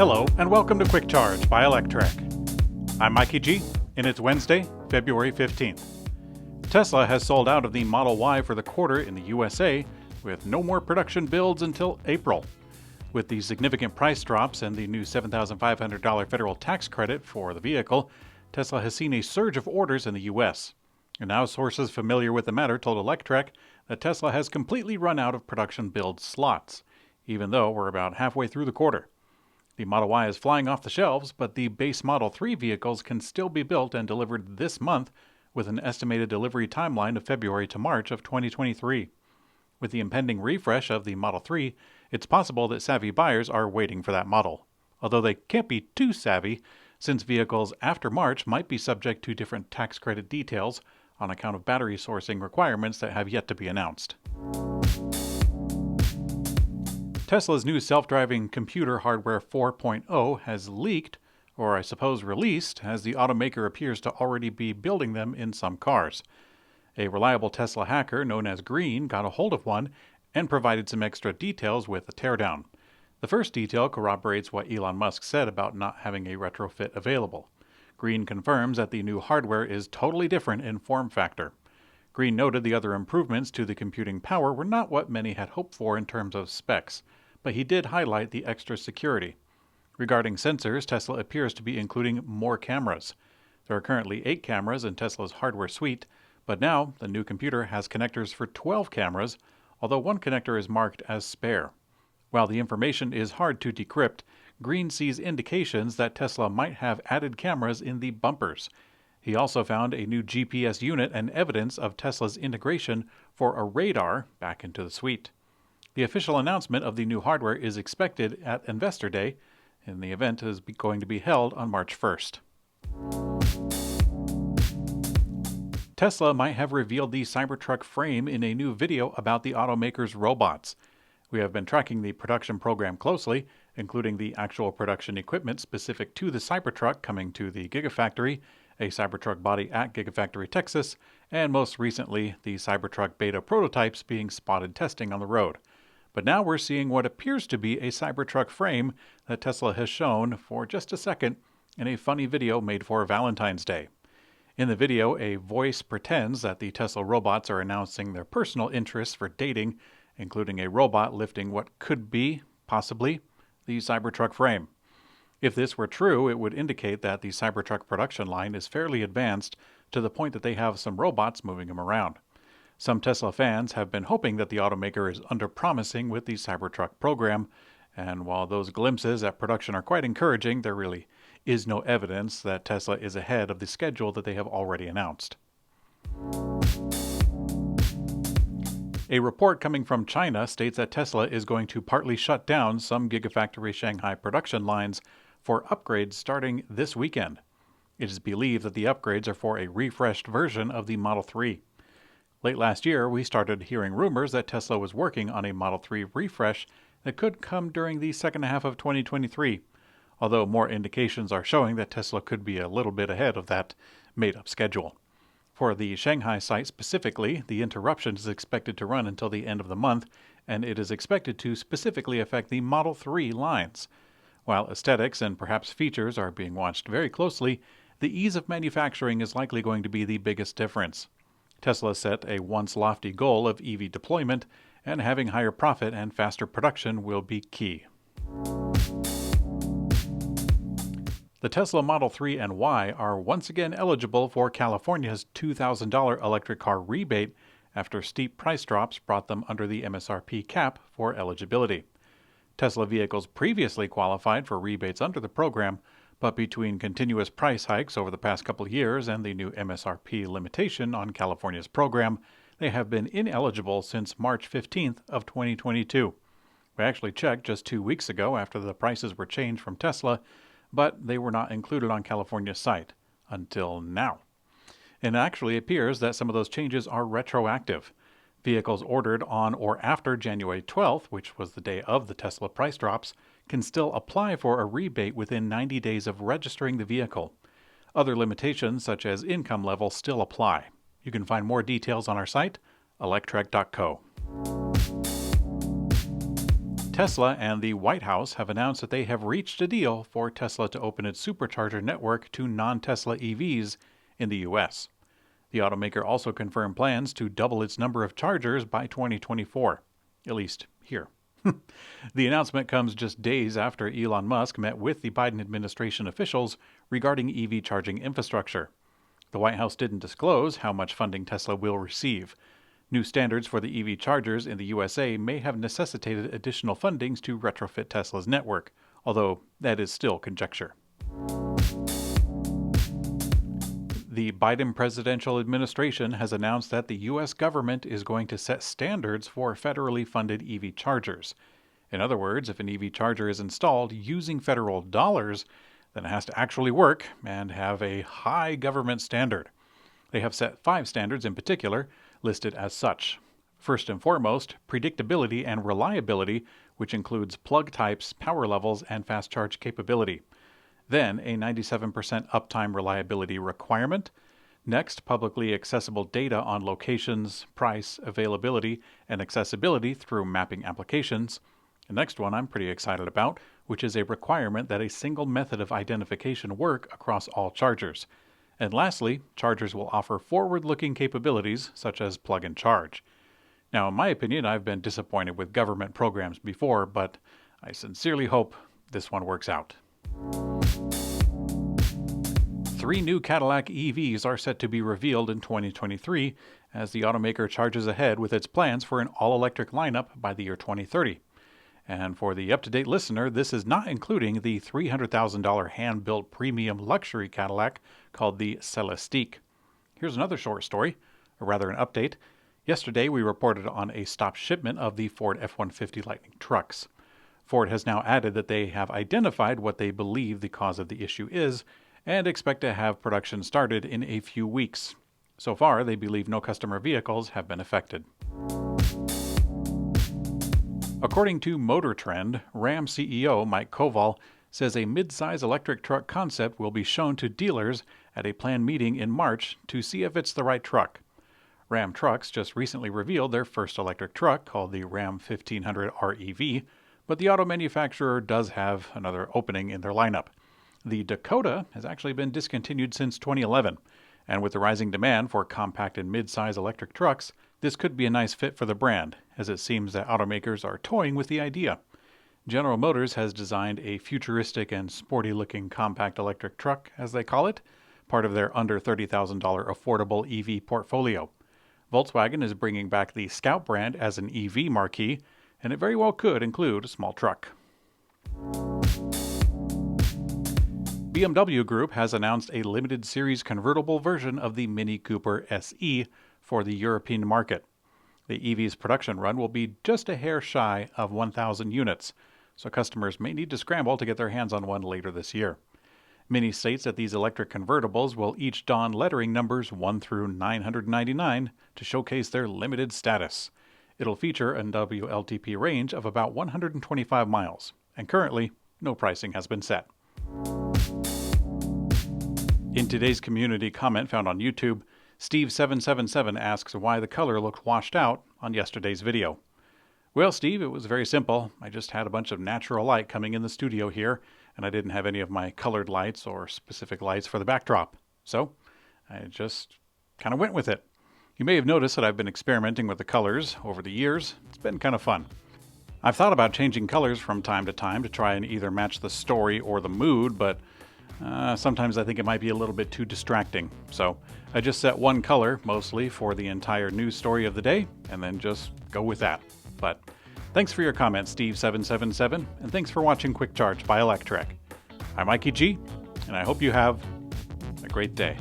Hello, and welcome to Quick Charge by Electrek. I'm Mikey G, and it's Wednesday, February 15th. Tesla has sold out of the Model Y for the quarter in the USA, with no more production builds until April. With the significant price drops and the new $7,500 federal tax credit for the vehicle, Tesla has seen a surge of orders in the US. And now sources familiar with the matter told Electrek that Tesla has completely run out of production build slots, even though we're about halfway through the quarter. The Model Y is flying off the shelves, but the base Model 3 vehicles can still be built and delivered this month, with an estimated delivery timeline of February to March of 2023. With the impending refresh of the Model 3, it's possible that savvy buyers are waiting for that model, although they can't be too savvy, since vehicles after March might be subject to different tax credit details on account of battery sourcing requirements that have yet to be announced. Tesla's new self-driving computer hardware 4.0 has leaked, or I suppose released, as the automaker appears to already be building them in some cars. A reliable Tesla hacker known as Green got a hold of one and provided some extra details with a teardown. The first detail corroborates what Elon Musk said about not having a retrofit available. Green confirms that the new hardware is totally different in form factor. Green noted the other improvements to the computing power were not what many had hoped for in terms of specs, but he did highlight the extra security. Regarding sensors, Tesla appears to be including more cameras. There are currently 8 cameras in Tesla's hardware suite, but now the new computer has connectors for 12 cameras, although one connector is marked as spare. While the information is hard to decrypt, Green sees indications that Tesla might have added cameras in the bumpers. He also found a new GPS unit and evidence of Tesla's integration for a radar back into the suite. The official announcement of the new hardware is expected at Investor Day, and the event is going to be held on March 1st. Tesla might have revealed the Cybertruck frame in a new video about the automaker's robots. We have been tracking the production program closely, including the actual production equipment specific to the Cybertruck coming to the Gigafactory, a Cybertruck body at Gigafactory, Texas, and most recently, the Cybertruck beta prototypes being spotted testing on the road. But now we're seeing what appears to be a Cybertruck frame that Tesla has shown for just a second in a funny video made for Valentine's Day. In the video, a voice pretends that the Tesla robots are announcing their personal interests for dating, including a robot lifting what could be, possibly, the Cybertruck frame. If this were true, it would indicate that the Cybertruck production line is fairly advanced to the point that they have some robots moving them around. Some Tesla fans have been hoping that the automaker is under-promising with the Cybertruck program, and while those glimpses at production are quite encouraging, there really is no evidence that Tesla is ahead of the schedule that they have already announced. A report coming from China states that Tesla is going to partly shut down some Gigafactory Shanghai production lines for upgrades starting this weekend. It is believed that the upgrades are for a refreshed version of the Model 3. Late last year, we started hearing rumors that Tesla was working on a Model 3 refresh that could come during the second half of 2023, although more indications are showing that Tesla could be a little bit ahead of that made-up schedule. For the Shanghai site specifically, the interruption is expected to run until the end of the month, and it is expected to specifically affect the Model 3 lines. While aesthetics and perhaps features are being watched very closely, the ease of manufacturing is likely going to be the biggest difference. Tesla set a once lofty goal of EV deployment, and having higher profit and faster production will be key. The Tesla Model 3 and Y are once again eligible for California's $2,000 electric car rebate after steep price drops brought them under the MSRP cap for eligibility. Tesla vehicles previously qualified for rebates under the program, but between continuous price hikes over the past couple of years and the new MSRP limitation on California's program, they have been ineligible since March 15th of 2022. We actually checked just 2 weeks ago after the prices were changed from Tesla, but they were not included on California's site until now. It actually appears that some of those changes are retroactive. Vehicles ordered on or after January 12th, which was the day of the Tesla price drops, can still apply for a rebate within 90 days of registering the vehicle. Other limitations, such as income level, still apply. You can find more details on our site, electrek.co. Tesla and the White House have announced that they have reached a deal for Tesla to open its Supercharger network to non-Tesla EVs in the U.S. The automaker also confirmed plans to double its number of chargers by 2024, at least here. The announcement comes just days after Elon Musk met with the Biden administration officials regarding EV charging infrastructure. The White House didn't disclose how much funding Tesla will receive. New standards for the EV chargers in the USA may have necessitated additional fundings to retrofit Tesla's network, although that is still conjecture. The Biden presidential administration has announced that the U.S. government is going to set standards for federally funded EV chargers. In other words, if an EV charger is installed using federal dollars, then it has to actually work and have a high government standard. They have set 5 standards in particular, listed as such. First and foremost, predictability and reliability, which includes plug types, power levels, and fast charge capability. Then, a 97% uptime reliability requirement. Next, publicly accessible data on locations, price, availability, and accessibility through mapping applications. The next one I'm pretty excited about, which is a requirement that a single method of identification work across all chargers. And lastly, chargers will offer forward-looking capabilities, such as plug and charge. Now, in my opinion, I've been disappointed with government programs before, but I sincerely hope this one works out. 3 new Cadillac EVs are set to be revealed in 2023 as the automaker charges ahead with its plans for an all-electric lineup by the year 2030. And for the up-to-date listener, this is not including the $300,000 hand-built premium luxury Cadillac called the Celestiq. Here's another short story, or rather an update. Yesterday, we reported on a stopped shipment of the Ford F-150 Lightning trucks. Ford has now added that they have identified what they believe the cause of the issue is and expect to have production started in a few weeks. So far, they believe no customer vehicles have been affected. According to Motor Trend, Ram CEO Mike Koval says a mid-size electric truck concept will be shown to dealers at a planned meeting in March to see if it's the right truck. Ram Trucks just recently revealed their first electric truck called the Ram 1500 REV, but the auto manufacturer does have another opening in their lineup. The Dakota has actually been discontinued since 2011, and with the rising demand for compact and mid-size electric trucks, this could be a nice fit for the brand, as it seems that automakers are toying with the idea. General Motors has designed a futuristic and sporty-looking compact electric truck, as they call it, part of their under $30,000 affordable EV portfolio. Volkswagen is bringing back the Scout brand as an EV marquee, and it very well could include a small truck. BMW Group has announced a limited series convertible version of the Mini Cooper SE for the European market. The EV's production run will be just a hair shy of 1,000 units, so customers may need to scramble to get their hands on one later this year. Mini states that these electric convertibles will each don lettering numbers 1 through 999 to showcase their limited status. It'll feature a WLTP range of about 125 miles, and currently, no pricing has been set. In today's community comment found on YouTube, Steve777 asks why the color looked washed out on yesterday's video. Well, Steve, it was very simple. I just had a bunch of natural light coming in the studio here, and I didn't have any of my colored lights or specific lights for the backdrop. So I just kind of went with it. You may have noticed that I've been experimenting with the colors over the years. It's been kind of fun. I've thought about changing colors from time to try and either match the story or the mood, but sometimes I think it might be a little bit too distracting. So I just set one color, mostly for the entire news story of the day, and then just go with that. But thanks for your comment, Steve777, and thanks for watching Quick Charge by Electrek. I'm Mikey G, and I hope you have a great day.